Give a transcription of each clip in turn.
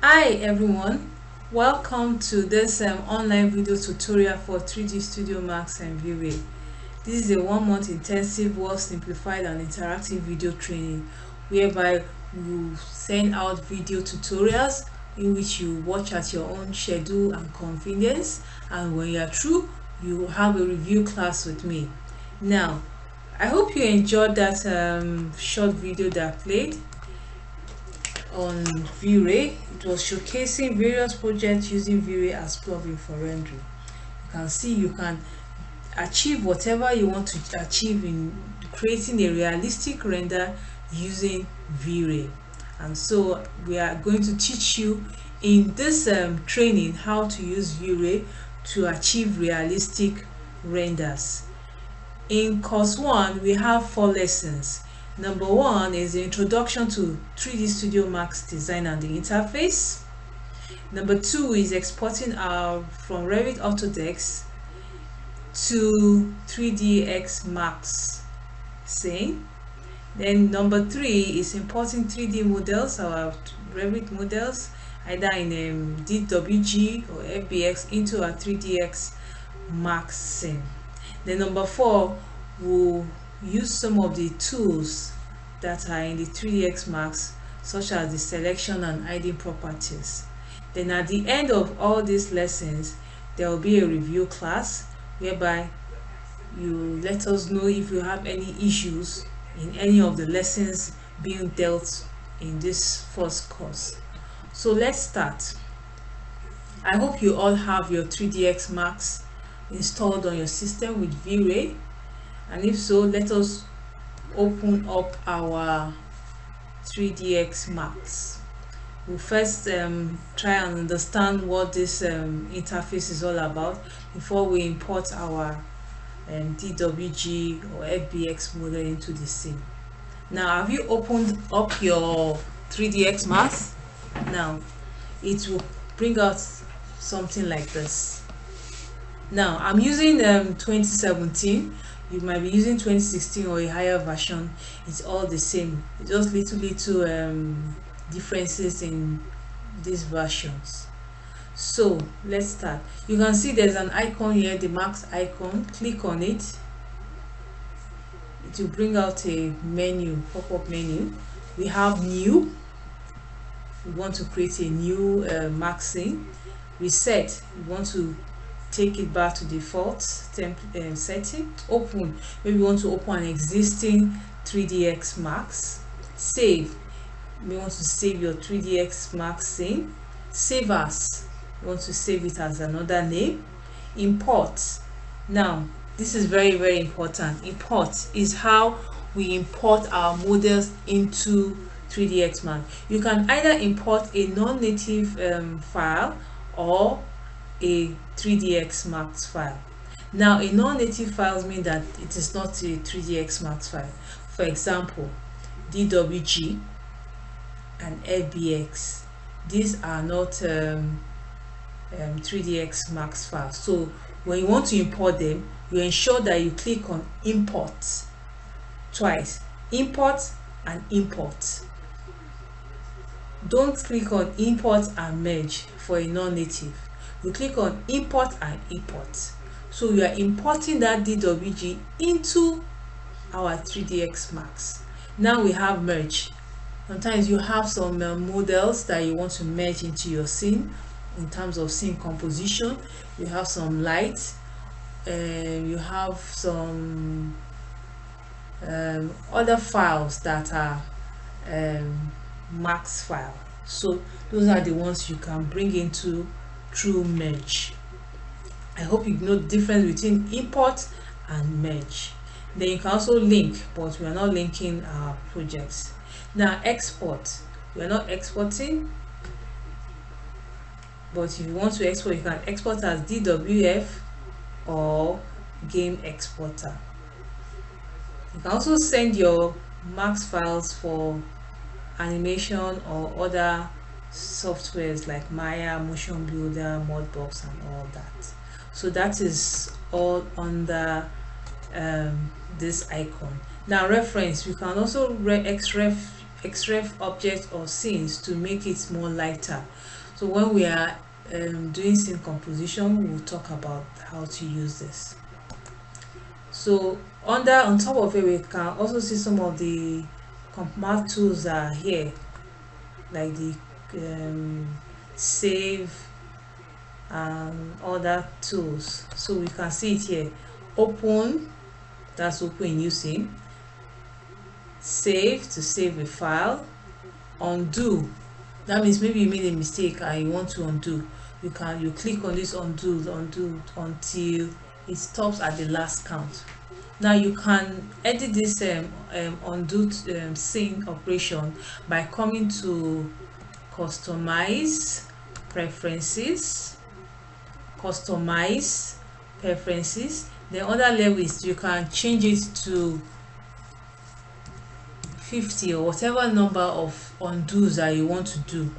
Hi everyone, welcome to this online video tutorial for 3D Studio Max and V-Ray. This is a 1-month intensive, well simplified and interactive video training whereby you send out video tutorials in which you watch at your own schedule and convenience, and when you are through you have a review class with me. Now I hope you enjoyed that short video that I played on V-Ray. It was showcasing various projects using V-Ray as plugin for rendering. You can see you can achieve whatever you want to achieve in creating a realistic render using V-Ray. And so we are going to teach you in this training how to use V-Ray to achieve realistic renders. In course 1 we have 4 lessons. Number 1 is the introduction to 3D Studio Max design and the interface. Number 2 is exporting from Revit Autodesk to 3ds Max scene. Then number 3 is importing 3D models, our Revit models, either in DWG or FBX into a 3ds Max scene. Then number 4 will use some of the tools that are in the 3ds Max, such as the selection and hiding properties. Then at the end of all these lessons there will be a review class whereby you let us know if you have any issues in any of the lessons being dealt in this first course. So let's start. I hope you all have your 3ds Max installed on your system with V-Ray, and if so, let us open up our 3ds Max. We'll first try and understand what this interface is all about before we import our DWG or FBX model into the scene. Now, have you opened up your 3ds Max? Now it will bring out something like this. Now I'm using 2017. You might be using 2016 or a higher version. It's all the same, just little differences in these versions. So let's start. You can see there's an icon here, the Max icon. Click on it. It will bring out a menu, pop-up menu. We have new. We want to create a new Max scene. Reset, we want to take it back to default setting. Open, maybe you want to open an existing 3ds Max. Save, you want to save your 3ds Max scene. Save as, you want to save it as another name. Import, now this is very important. Import is how we import our models into 3ds Max. You can either import a non-native file or a 3ds Max file. Now a non-native files mean that it is not a 3ds Max file. For example, DWG and FBX, these are not 3ds Max files. So when you want to import them, you ensure that you click on import twice. Import and import. Don't click on import and merge for a non-native. You click on import and import. So we are importing that DWG into our 3ds Max. Now we have merge. Sometimes you have some models that you want to merge into your scene in terms of scene composition. You have some light, you have some other files that are Max file. So those are the ones you can bring into through merge. I hope you know the difference between import and merge. Then you can also link, but we are not linking our projects. Now export, we are not exporting, but if you want to export, you can export as DWF or game exporter. You can also send your Max files for animation or other softwares like Maya, Motion Builder, Modbox and all that. So that is all under this icon. Now reference, we can also exref extract objects or scenes to make it more lighter. So when we are doing scene composition, we'll talk about how to use this. So on top of it, we can also see some of the math tools that are here, like the save and other tools. So we can see it here. Open, that's open new scene. Save, to save a file. Undo, that means maybe you made a mistake and you want to undo. You click on this undo until it stops at the last count. Now you can edit this undo scene operation by coming to customize preferences. The other level is you can change it to 50 or whatever number of undos that you want to do,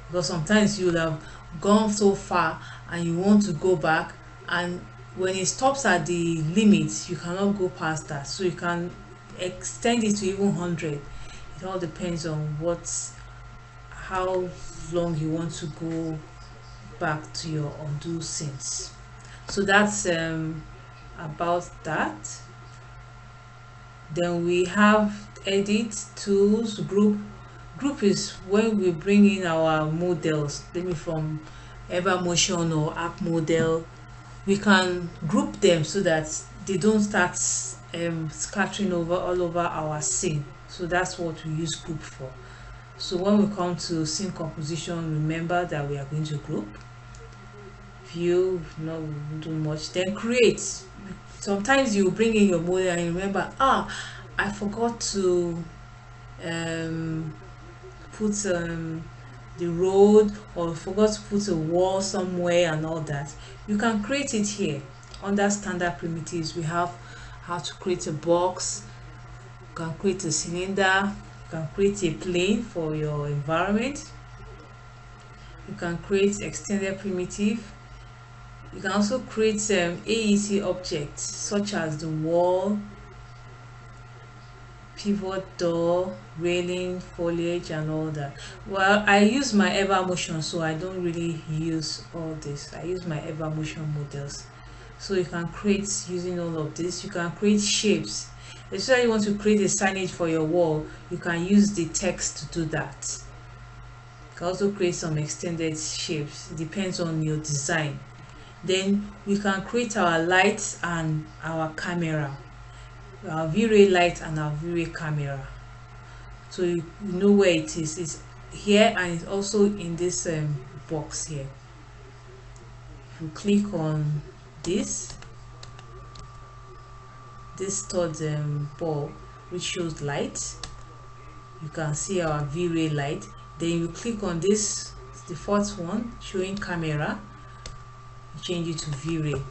because sometimes you'll have gone so far and you want to go back, and when it stops at the limit you cannot go past that, so you can extend it to even 100. It all depends on how long you want to go back to your undo scenes. So that's about that. Then we have edit, tools, group. Group is when we bring in our models, maybe from Evermotion or app model. We can group them so that they don't start scattering all over our scene. So that's what we use group for. So when we come to scene composition, remember that we are going to group. View, not do much. Then create. Sometimes you bring in your model and you remember, I forgot to put the road, or forgot to put a wall somewhere and all that. You can create it here. Under standard primitives, we have how to create a box. You can create a cylinder. You can create a plane for your environment. You can create extended primitive. You can also create AEC objects such as the wall, pivot, door, railing, foliage and all that. Well, I use my Evermotion, so I don't really use all this. I use my Evermotion models. So you can create using all of this. You can create shapes. Especially you want to create a signage for your wall, you can use the text to do that. You can also create some extended shapes. It depends on your design. Then we can create our lights and our camera, our V-Ray light and our V-Ray camera. So you know where it is. It's here and it's also in this box here. If you click on this third ball which shows light, you can see our V-Ray light. Then you click on this, the fourth one showing camera, you change it to V-Ray.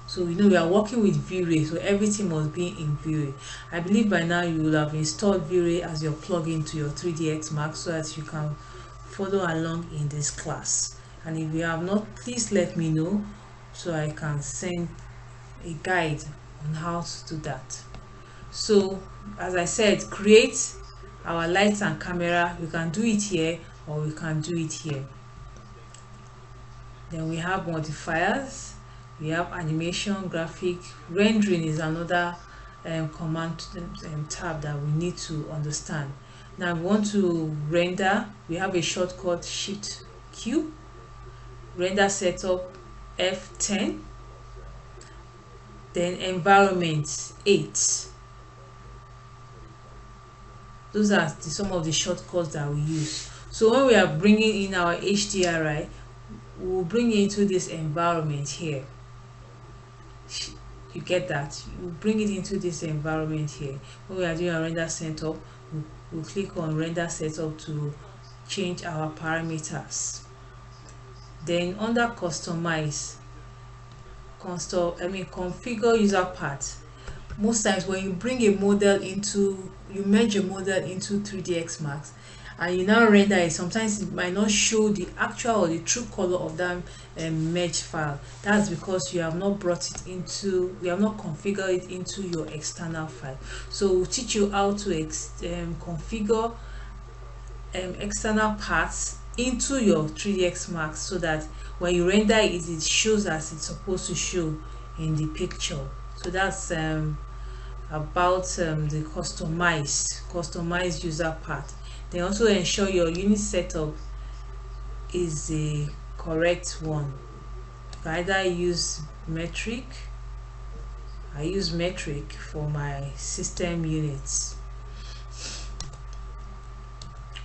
So we know we are working with V-Ray, so everything must be in V-Ray. I believe by now you will have installed V-Ray as your plugin to your 3ds Max so that you can follow along in this class. And if you have not, please let me know so I can send a guide on how to do that. So as I said, create our lights and camera. We can do it here or we can do it here. Then we have modifiers, we have animation, graphic, rendering is another command tab that we need to understand. Now we want to render, we have a shortcut Shift Q, render setup F10, then environment 8. Those are some of the shortcuts that we use. So when we are bringing in our HDRI, we'll bring it into this environment here. You get that? You bring it into this environment here. When we are doing a render setup, we'll click on render setup to change our parameters. Then under customize, configure user path. Most times when you bring a model into, you merge a model into 3ds Max, and you now render it, sometimes it might not show the actual or the true color of that merge file. That's because you have not brought it into, you have not configured it into your external file. So we'll teach you how to configure external parts into your 3ds Max, so that when you render it, it shows as it's supposed to show in the picture. So that's about the customized user part. Then also ensure your unit setup is the correct one. You can either use metric. I use metric for my system units,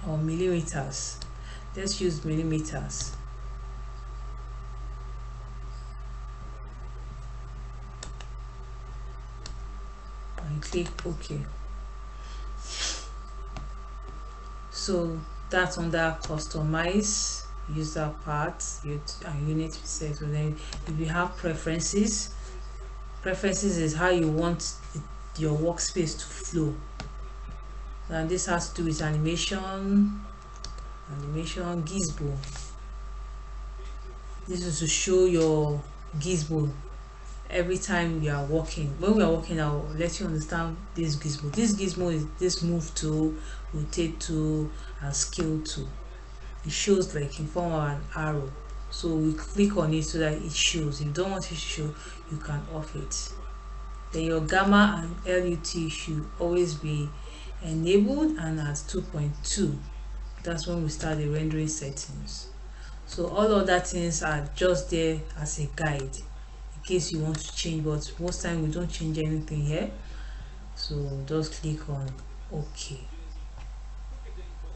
or millimeters. Let's use millimeters. And click OK. So that's under customize user parts and unit set. So then if you have preferences is how you want your workspace to flow. And this has to do with animation gizmo. This is to show your gizmo every time you are working. When we are working, I'll let you understand this gizmo. This gizmo is this move tool, rotate tool, and scale tool. It shows like in form of an arrow. So we click on it so that it shows. If you don't want it to show, you can off it. Then your gamma and LUT should always be enabled and at 2.2. That's when we start the rendering settings. So all other things are just there as a guide in case you want to change, but most time we don't change anything here. So just click on OK.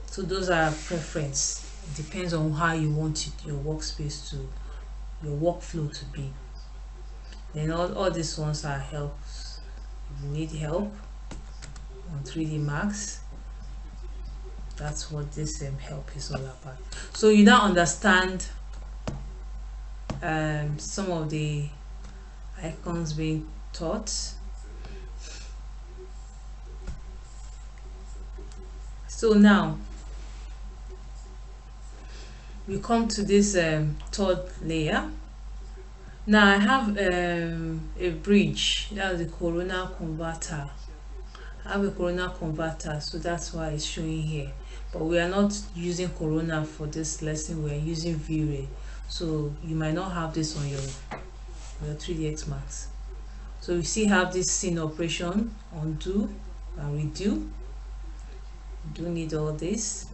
So those are preference. It depends on how you want it, your workspace to, your workflow to be. Then all these ones are helps. If you need help on 3D Max, that's what this help is all about. So you now understand some of the icons being taught. So now we come to this third layer. Now I have a bridge, that's the corona converter. I have a corona converter, so that's why it's showing here. But we are not using corona for this lesson, we are using V-Ray. So you might not have this on your 3ds Max. So you see have this scene operation, undo and redo. You don't need all this.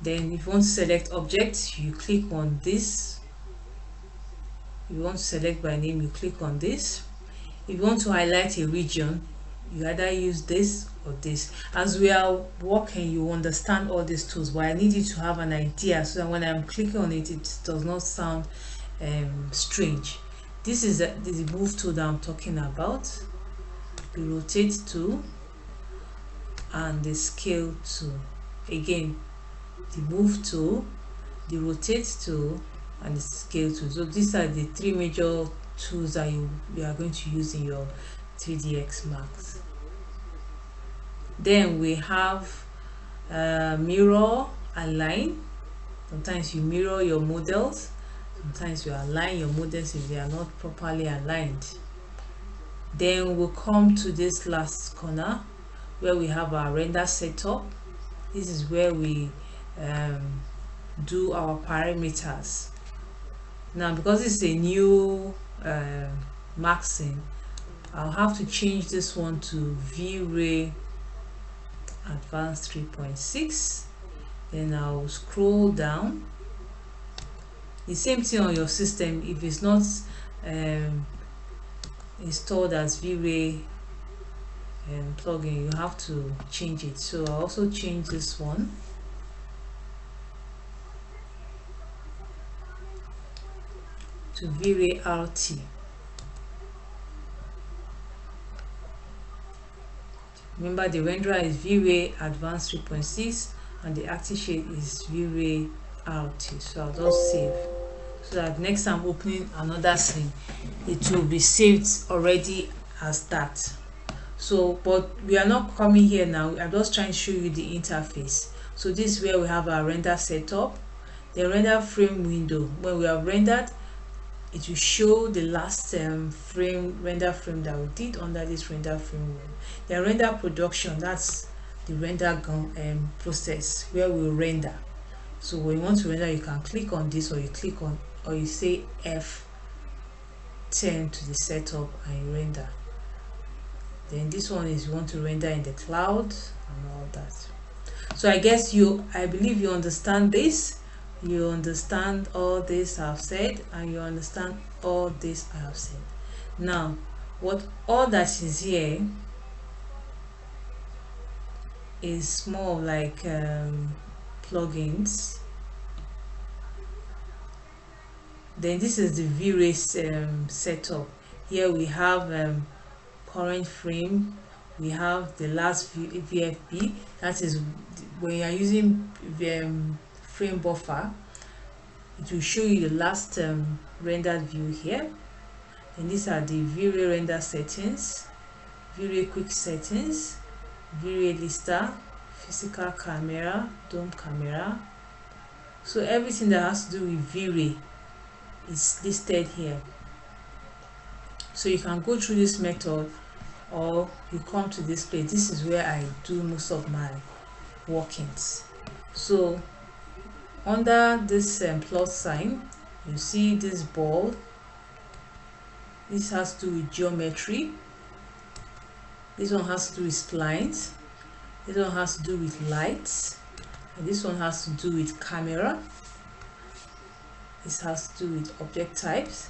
Then if you want to select object, you click on this. If you want to select by name, you click on this. If you want to highlight a region, you either use this or this. As we are working, you understand all these tools, but I need you to have an idea so that when I'm clicking on it, it does not sound strange. This is the move tool that I'm talking about, the rotate tool and the scale tool. Again, the move tool, the rotate tool, and the scale tool. So these are the three major tools that you are going to use in your 3ds Max. Then we have mirror, align. Sometimes you mirror your models, sometimes you align your models if they are not properly aligned. Then we'll come to this last corner where we have our render setup. This is where we do our parameters. Now because it's a new maxing, I'll have to change this one to V-Ray Advanced 3.6. Then I'll scroll down. The same thing on your system. If it's not installed as V-Ray plugin, you have to change it. So I'll also change this one to V-Ray RT. Remember, the renderer is V-Ray Advanced 3.6 and the active shade is V-Ray RT. So I'll just save so that next time opening another scene, it will be saved already as that. So but we are not coming here now. I'm just trying to show you the interface. So this is where we have our render setup. The render frame window, when we have rendered, it will show the last render frame that we did under this render frame window. The render production, that's the render process where we render. So when you want to render, you can click on this, or you say F10 to the setup and you render. Then this one is you want to render in the cloud and all that. So I believe you understand this. You understand all this I've said, and you understand all this I have said. Now, what all that is here is more like plugins. Then this is the V-Ray setup. Here we have current frame, we have the last VFB, that is when you are using frame buffer, it will show you the last rendered view here. And these are the V-Ray render settings, V-Ray quick settings, V-Ray lister, physical camera, dome camera. So everything that has to do with V-Ray is listed here. So you can go through this method, or you come to this place. This is where I do most of my workings. So under this plus sign, you see this ball. This has to do with geometry. This one has to do with splines. This one has to do with lights. And this one has to do with camera. This has to do with object types.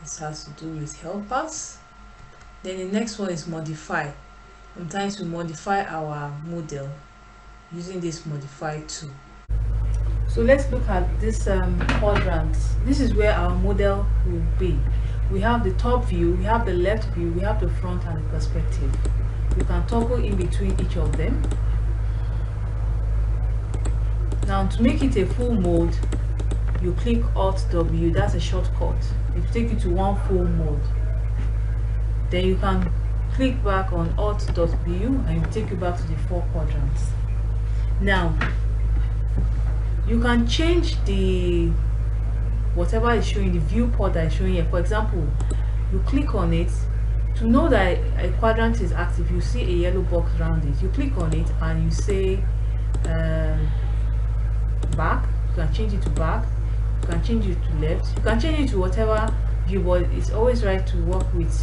This has to do with helpers. Then the next one is modify. Sometimes we modify our model using this modify tool. So let's look at this quadrant. This is where our model will be. We have the top view, we have the left view, we have the front and the perspective. You can toggle in between each of them. Now to make it a full mode, you click Alt W, that's a shortcut. It will take you to one full mode. Then you can click back on Alt.W and it will take you back to the 4 quadrants. Now you can change the whatever is showing, the viewport that is showing here. For example, you click on it to know that a quadrant is active. You see a yellow box around it, you click on it and you say back. You can change it to back, you can change it to left, you can change it to whatever view, but it's always right to work with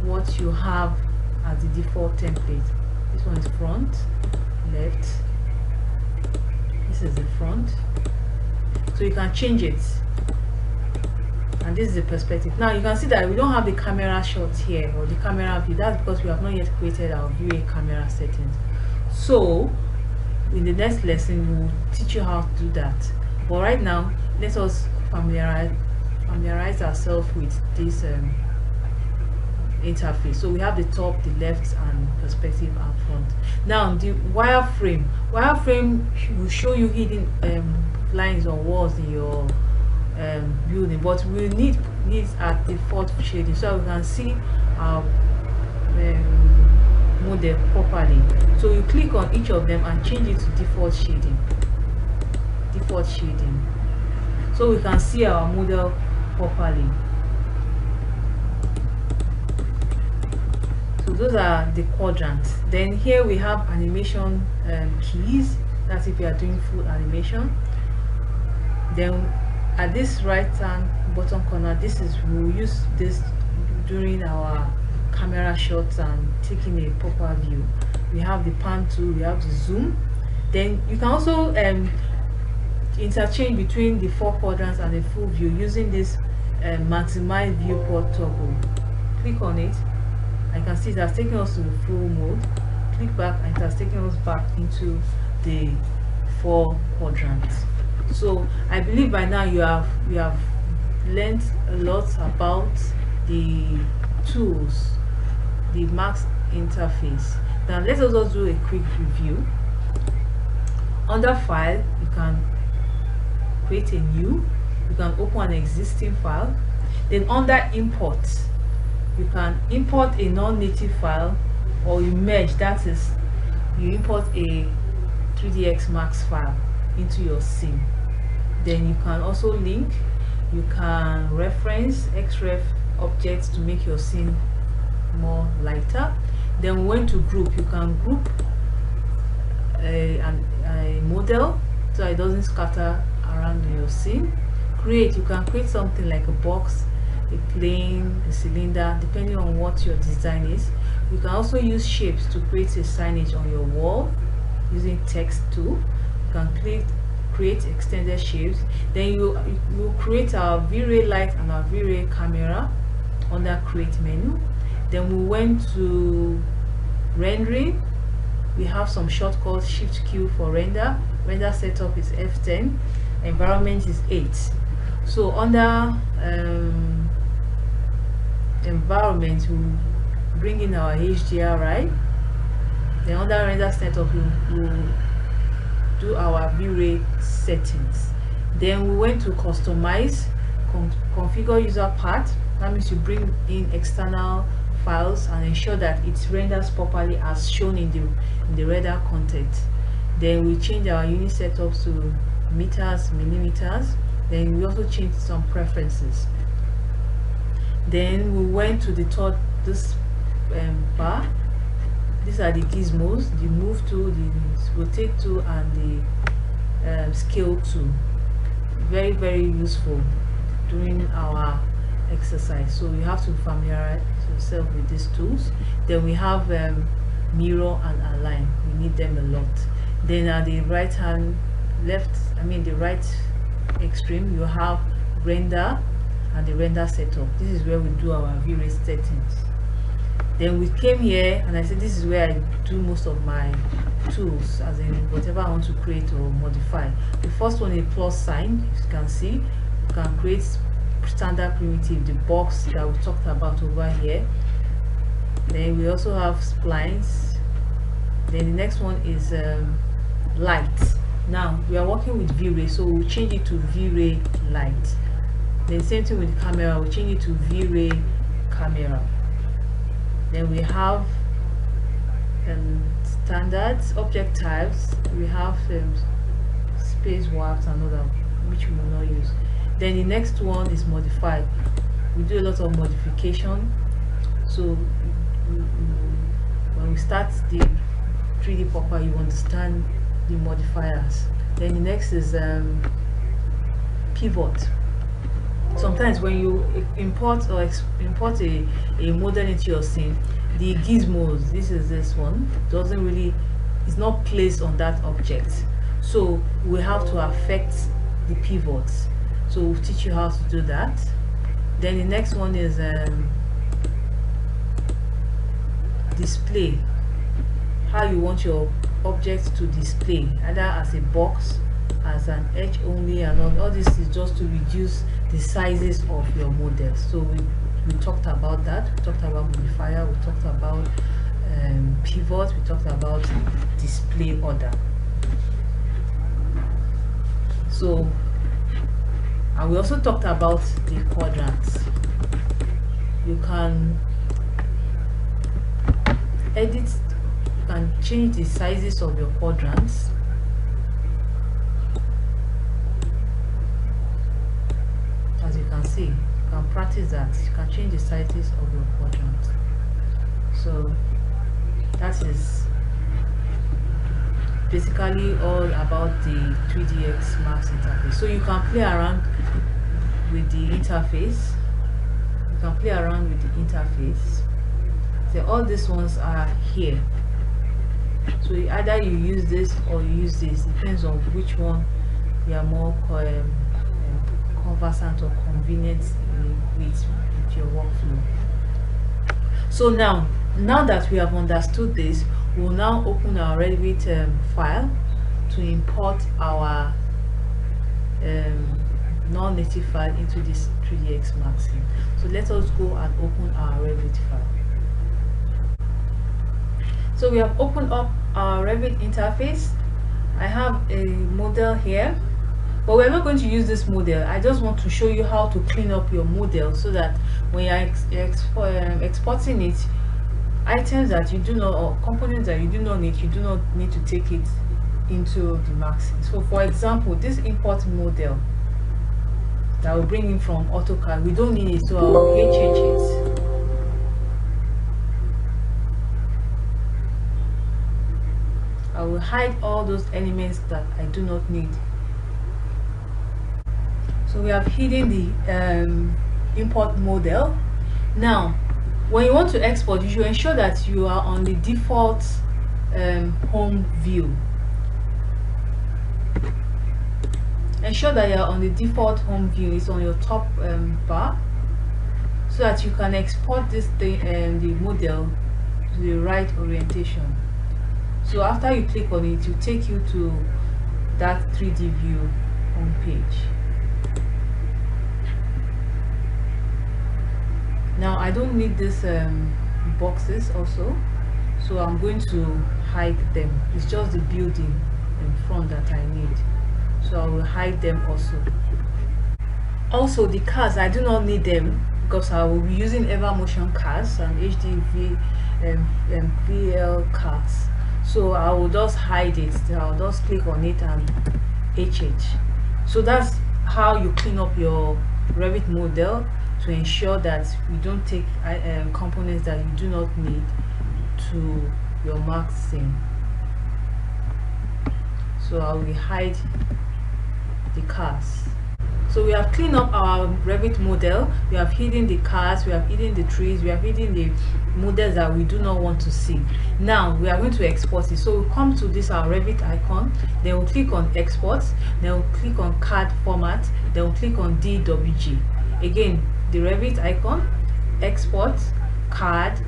what you have as the default template. This one is front, left, this is the front, so you can change it. And this is the perspective. Now you can see that we don't have the camera shot here, or the camera view. That's because we have not yet created our V-Ray camera settings. So in the next lesson we'll teach you how to do that. But right now, let us familiarize ourselves with this interface. So we have the top, the left, and perspective and front. Now the wireframe will show you hidden lines or walls in your building, but we need at default shading so we can see our model properly. So you click on each of them and change it to default shading, so we can see our model properly. So those are the quadrants. Then here we have animation keys. That's if you are doing full animation. Then at this right hand bottom corner, this is we'll use this during our camera shots and taking a proper view. We have the pan tool, we have the zoom. Then you can also interchange between the 4 quadrants and the full view using this maximize viewport toggle. Click on it, and you can see it has taken us to the full mode. Click back and it has taken us back into the 4 quadrants. So I believe by now we have learned a lot about the tools, the Max interface. Now let us also do a quick review. Under file, you can create a new, you can open an existing file. Then under import, you can import a non-native file, or you merge, that is you import a 3ds Max file into your scene. Then you can also link, you can reference xref objects to make your scene more lighter. Then we went to group. You can group a model so it doesn't scatter around your scene. Create, you can create something like a box, a plane, a cylinder, depending on what your design is. You can also use shapes to create a signage on your wall using text tool. You can create extended shapes. Then you create our V-Ray light and our V-Ray camera under create menu. Then we went to rendering. We have some shortcuts. Shift Q for render setup is F10, environment is 8. So under environment, we bring in our HDRI. Then under render setup, we'll do our V-Ray settings. Then we went to customize, configure user path. That means you bring in external files and ensure that it renders properly as shown in the render content. Then we change our unit setups to meters, millimeters. Then we also changed some preferences. Then we went to the third bar. These are the gizmos: the move tool, the rotate tool, and the scale tool. Very, very useful during our exercise. So you have to familiarize yourself with these tools. Then we have mirror and align. We need them a lot. Then at the right extreme, you have render and the render setup. This is where we do our V-Ray settings. Then we came here and I said this is where I do most of my tools, as in whatever I want to create or modify. The first one is plus sign. As you can see, you can create standard primitive, the box that we talked about over here. Then we also have splines. Then the next one is light. Now we are working with V-Ray, so we'll change it to V-Ray light. Then same thing with the camera, we'll change it to V-Ray camera. Then we have standards, object types. We have space warps and other, which we will not use. Then the next one is modify. We do a lot of modification. So when we start the 3D popper, you understand the modifiers. Then the next is pivot. Sometimes when you import a model into your scene, the gizmos, this one doesn't really, it's not placed on that object, so we have to affect the pivots. So we'll teach you how to do that. Then the next one is display. How you want your object to display, either as a box, as an edge only, and all this is just to reduce the sizes of your models. So we talked about that. We talked about modifier, we talked about pivot, we talked about display order. So, and we also talked about the quadrants. You can edit, you can change the sizes of your quadrants. As you can see, you can practice that. You can change the sizes of your quadrants. So that is basically all about the 3ds Max interface. So you can play around with the interface. You can play around with the interface. So all these ones are here. So either you use this or you use this. Depends on which one you are more conversant or convenient with your workflow. So now that we have understood this, we'll now open our Revit file to import our non-native file into this 3ds Max. So let us go and open our Revit file. So we have opened up our Revit interface. I have a model here, but we're not going to use this model. I just want to show you how to clean up your model so that when you're exporting it, items that you do not, or components that you do not need to take it into the maxing. So for example, this import model that will bring in from AutoCAD, we don't need it, so I'll HH it. I will hide all those elements that I do not need. So we have hidden the import model. Now when you want to export, you should ensure that you are on the default home view. Ensure that you are on the default home view. It's on your top bar, so that you can export this thing and the model to the right orientation. So after you click on it, it will take you to that 3D view home page. Now I don't need these boxes also, so I'm going to hide them. It's just the building in front that I need, so I will hide them also. Also the cars, I do not need them because I will be using EverMotion cars and HDV VL cars. So I will just hide it. I'll just click on it and HH. So that's how you clean up your Revit model to ensure that you don't take components that you do not need to your maxing. So I will hide the cars. So we have cleaned up our Revit model. We have hidden the cars, we have hidden the trees, we have hidden the models that we do not want to see. Now we are going to export it. So we'll come to this our Revit icon, then we'll click on export, then we'll click on card format, then we'll click on DWG. Again, the Revit icon, export, card,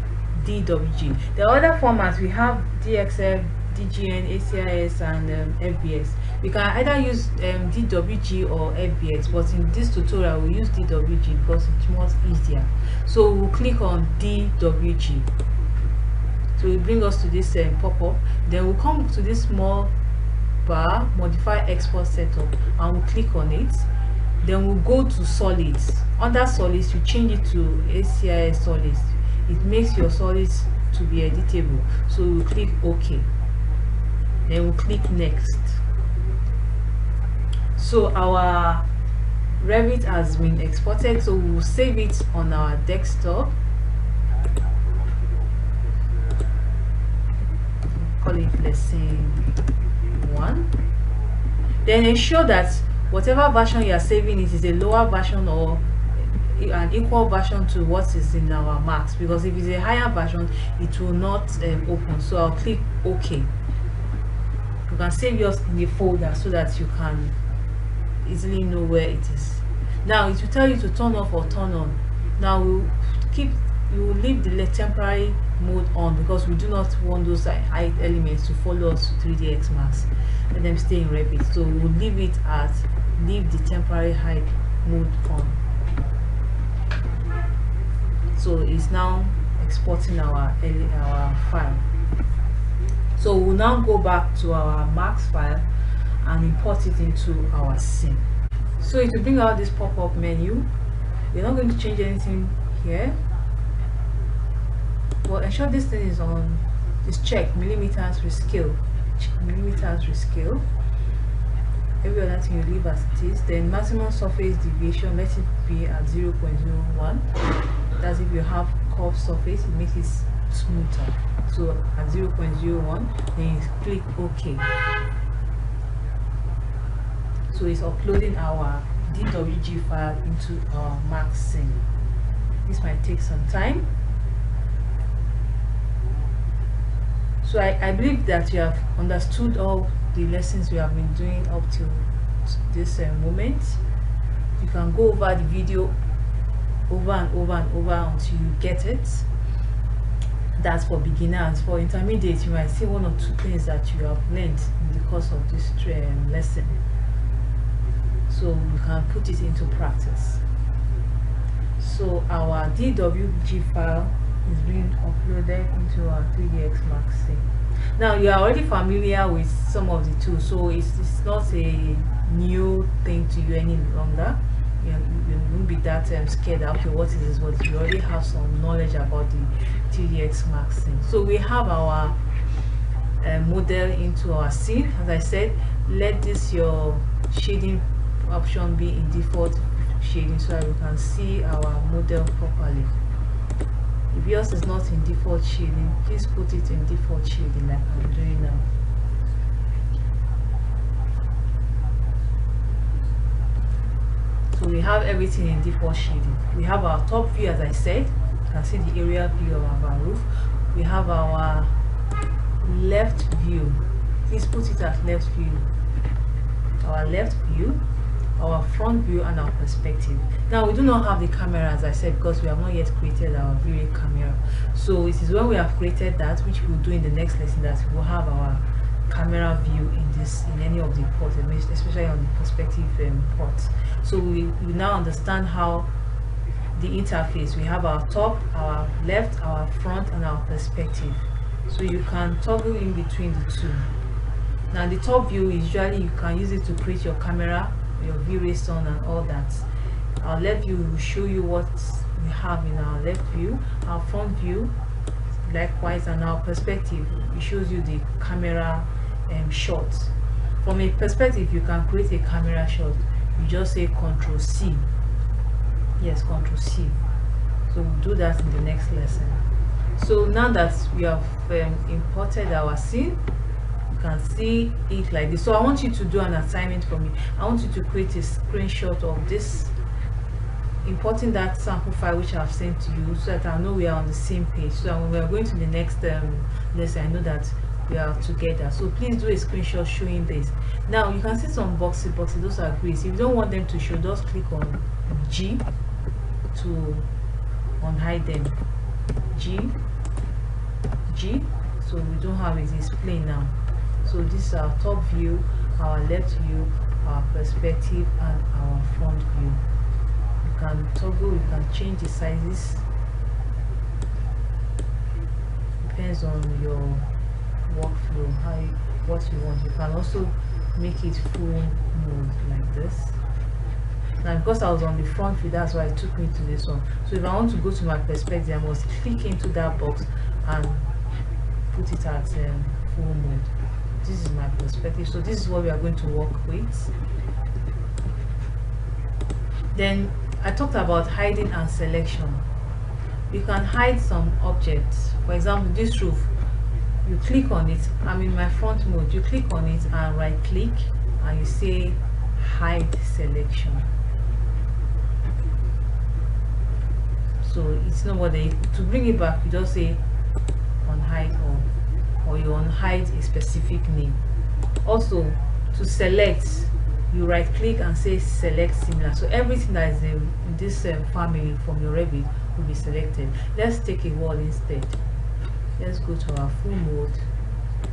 DWG. The other formats we have DXF, DGN, ACIS, and FBX. We can either use DWG or FBX, but in this tutorial we use DWG because it's much easier. So we'll click on DWG. So it brings us to this pop-up. Then we'll come to this small bar, modify export setup, and we'll click on it. Then we'll go to solids. Under solids, you change it to ACIS solids. It makes your solids to be editable. So we'll click OK. Then we'll click next. So our Revit has been exported, so we'll save it on our desktop. Call it lesson 1. Then ensure that whatever version you are saving it is a lower version or an equal version to what is in our max, because if it's a higher version it will not open. So I'll click OK. You can save yours in a folder so that you can easily know where it is. Now it will tell you to turn off or turn on. Now you will leave the temporary mode on because we do not want those hide elements to follow us to 3ds Max. Let them stay in Revit. So we will leave it at leave the temporary hide mode on. So it's now exporting our file. So we'll now go back to our Max file and import it into our scene. So it will bring out this pop-up menu. We're not going to change anything here. Well, ensure this thing is on, is checked, millimeters rescale. Millimeters rescale. Every other thing you leave as it is. Then maximum surface deviation, let it be at 0.01. That's if you have curved surface, it makes it smoother. So at 0.01, then you click OK. So it's uploading our DWG file into our Max scene. This might take some time. So I believe that you have understood all the lessons we have been doing up to this moment. You can go over the video over and over and over until you get it. That's for beginners. For intermediate, you might see one or two things that you have learned in the course of this lesson, so you can put it into practice. So our DWG file is being uploaded into our 3ds Max scene. Now you are already familiar with some of the tools, so it's not a new thing to you any longer. You won't be that scared that okay, what is this? But you already have some knowledge about the 3ds Max scene. So we have our model into our scene. As I said, let this your shading option be in default shading so that we can see our model properly. If yours is not in default shading, please put it in default shading like I'm doing now. So we have everything in default shading. We have our top view, as I said. You can see the aerial view of our roof. We have our left view. Please put it as left view. Our left view, our front view, and our perspective. Now we do not have the camera, as I said, because we have not yet created our V-Ray camera. So it is when we have created that, which we'll do in the next lesson, that we will have our camera view in any of the ports, especially on the perspective ports. So we now understand how the interface. We have our top, our left, our front, and our perspective. So you can toggle in between the two. Now the top view, usually you can use it to create your camera, your V-Ray sun, and all that. Our left view will show you what we have in our left view. Our front view likewise, and our perspective, it shows you the camera shot. From a perspective, you can create a camera shot. You just say Ctrl C. Yes, Ctrl C. So we'll do that in the next lesson. So now that we have imported our scene, you can see it like this. So I want you to do an assignment for me. I want you to create a screenshot of this, importing that sample file which I've sent to you, so that I know we are on the same page. So when we are going to the next lesson, I know that we are together. So please do a screenshot showing this. Now you can see some boxes, those are gray. If you don't want them to show, just click on G to unhide them. G. So we don't have it, it's plain now. So this is our top view, our left view, our perspective, and our front view. You can toggle, you can change the sizes, depends on your workflow, what you want. You can also make it full mode like this. Now because I was on the front view, that's why it took me to this one. So if I want to go to my perspective, I must click into that box and put it at full mode. This is my perspective, so this is what we are going to work with. Then I talked about hiding and selection. You can hide some objects. For example, this roof, you click on it. I'm in my front mode. You click on it and right click and you say hide selection. So it's not what they, to bring it back, you just say unhide, or you unhide a specific name. Also, to select, you right click and say select similar. So everything that is in this family from your Revit will be selected. Let's take a wall instead. Let's go to our full mode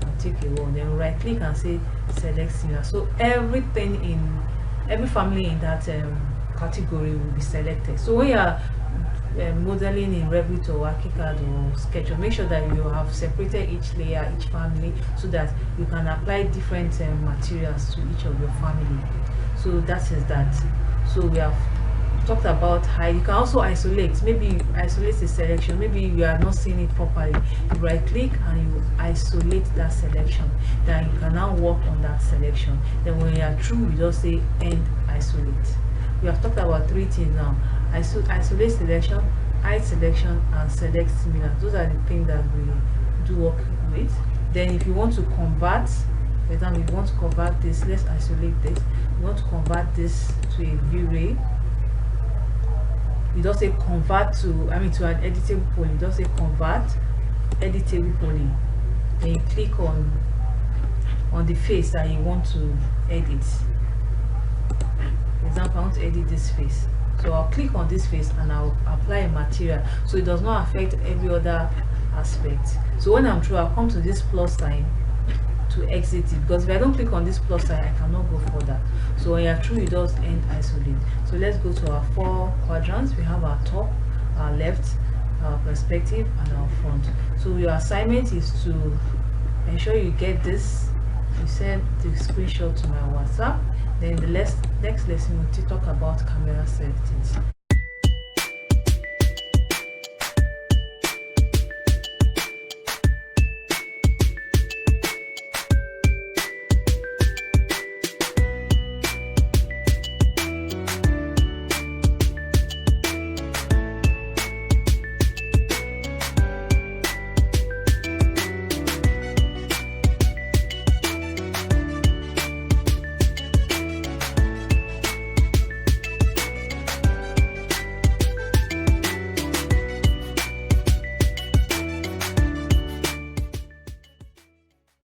and take a wall, then right click and say select similar. So everything in every family in that category will be selected. So when you are modeling in Revit or ArchiCAD or SketchUp, make sure that you have separated each layer, each family, so that you can apply different materials to each of your family. So that is that. So we have talked about hide. You can also isolate. Maybe you isolate a selection, maybe you are not seeing it properly. You right click and you isolate that selection. Then you can now work on that selection. Then when you are through, you just say end isolate. We have talked about three things now: isolate selection, hide selection, and select similar. Those are the things that we do work with. Then if you want to convert, for example, if you want to convert this, let's isolate this. You want to convert this to a V-Ray, you just say convert to, to an editable poly. You just say convert editable poly. Then you click on the face that you want to edit. For example, I want to edit this face. So I'll click on this face and I'll apply a material so it does not affect every other aspect. So when I'm through, I'll come to this plus sign to exit it, because if I don't click on this plus sign, I cannot go further. So when you're through, you just end isolate. So let's go to our 4 quadrants. We have our top, our left, our perspective, and our front. So your assignment is to ensure you get this. You send the screenshot to my WhatsApp. Then the next lesson we'll talk about camera setting.